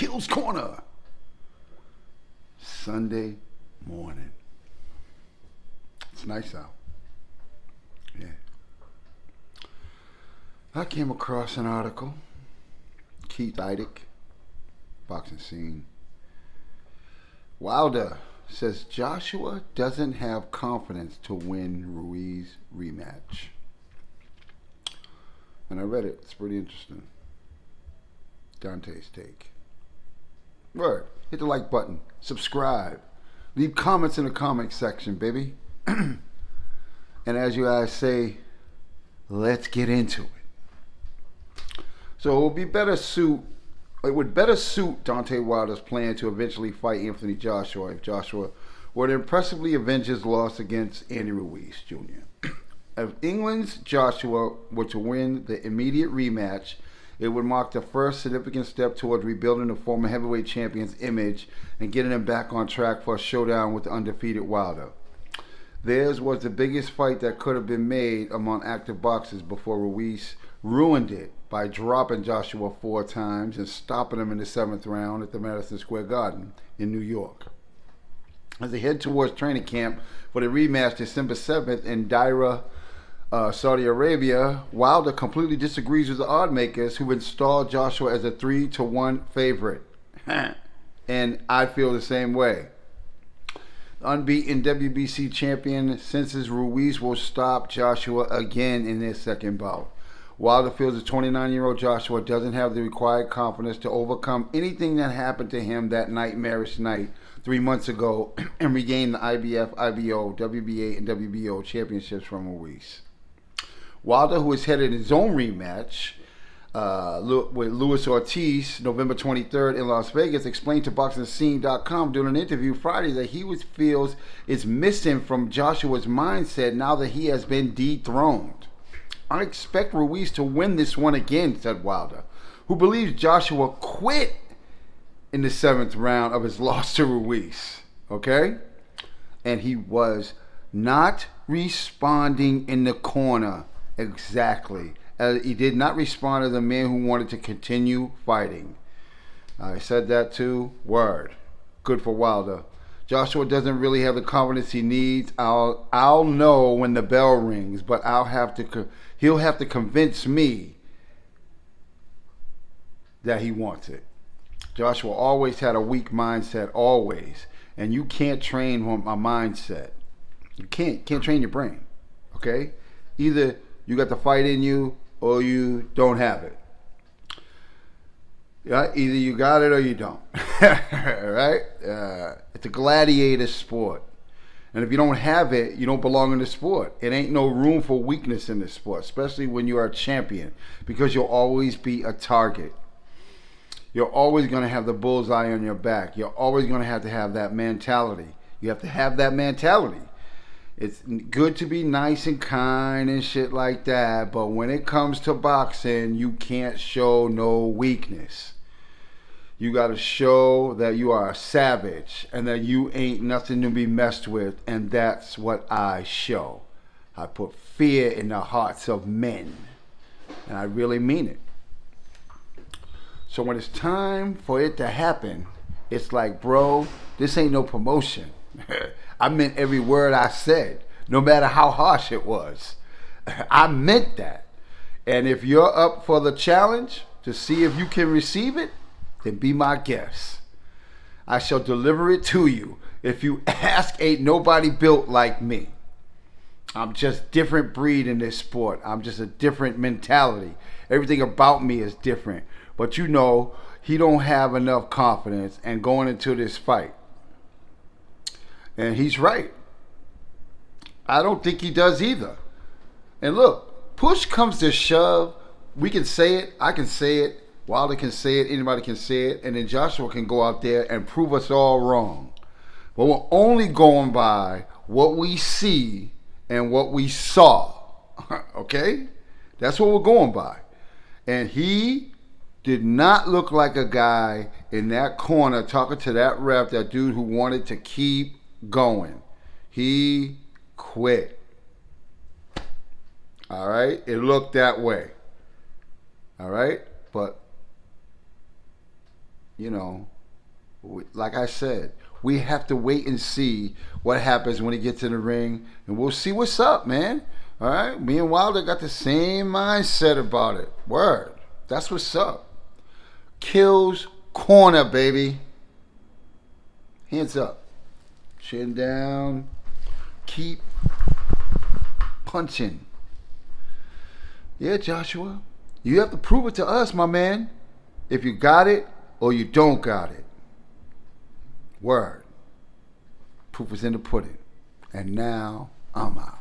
Kills Corner. Sunday morning. It's nice out. Yeah. I came across an article. Keith Idec, boxing scene. Wilder says Joshua doesn't have confidence to win Ruiz rematch. And I read it. It's pretty interesting. Dante's take. Word. Hit the like button. Subscribe. Leave comments in the comment section, baby. And as you guys say, let's get into it. So it would better suit Deontay Wilder's plan to eventually fight Anthony Joshua if Joshua were to impressively avenge his loss against Andy Ruiz Jr. If England's Joshua were to win the immediate rematch, it would mark the first significant step towards rebuilding the former heavyweight champion's image and getting him back on track for a showdown with the undefeated Wilder. Theirs was the biggest fight that could have been made among active boxers before Ruiz ruined it by dropping Joshua 4 times and stopping him in the 7th round at the Madison Square Garden in New York. As they head towards training camp for the rematch December 7th in Daira, Saudi Arabia, Wilder completely disagrees with the odd makers who installed Joshua as a 3-1 favorite. And I feel the same way. The unbeaten WBC champion senses Ruiz will stop Joshua again in their second bout. Wilder feels the 29-year-old Joshua doesn't have the required confidence to overcome anything that happened to him that nightmarish night 3 months ago and regain the IBF, IBO, WBA, and WBO championships from Ruiz. Wilder, who is headed his own rematch with Luis Ortiz November 23rd in Las Vegas, explained to BoxingScene.com during an interview Friday that he feels is missing from Joshua's mindset now that he has been dethroned. I expect Ruiz to win this one again, said Wilder, who believes Joshua quit in the 7th round of his loss to Ruiz. Okay? And he was not responding in the corner. Exactly. He did not respond to the man who wanted to continue fighting. I said that too. Word. Good for Wilder. Joshua doesn't really have the confidence he needs. I'll know when the bell rings, but he'll have to convince me that he wants it. Joshua always had a weak mindset, always. And you can't train a mindset. You can't train your brain. Okay? Either you got the fight in you or you don't have it. Yeah, either you got it or you don't. Right? It's a gladiator sport. And if you don't have it, you don't belong in the sport. It ain't no room for weakness in this sport, especially when you are a champion, because you'll always be a target. You're always going to have the bullseye on your back. You're always going to have that mentality. You have to have that mentality. It's good to be nice and kind and shit like that, but when it comes to boxing, you can't show no weakness. You got to show that you are a savage and that you ain't nothing to be messed with, and that's what I show. I put fear in the hearts of men, and I really mean it. So when it's time for it to happen, it's like, bro, this ain't no promotion. I meant every word I said, no matter how harsh it was. I meant that. And if you're up for the challenge to see if you can receive it, then be my guest. I shall deliver it to you. If you ask, ain't nobody built like me. I'm just different breed in this sport. I'm just a different mentality. Everything about me is different. But you know, he don't have enough confidence and going into this fight. And he's right. I don't think he does either. And look, push comes to shove. We can say it. I can say it. Wilder can say it. Anybody can say it. And then Joshua can go out there and prove us all wrong. But we're only going by what we see and what we saw. Okay? That's what we're going by. And he did not look like a guy in that corner talking to that ref, that dude who wanted to keep going. He quit. All right? It looked that way. All right? But you know, like I said, we have to wait and see what happens when he gets in the ring, and we'll see what's up, man. All right, me and Wilder got the same mindset about it. Word, that's what's up. Kills corner, baby. Hands up, chin down, keep punching. Yeah, Joshua, you have to prove it to us, my man. If you got it or you don't got it. Word. Proof is in the pudding. And now I'm out.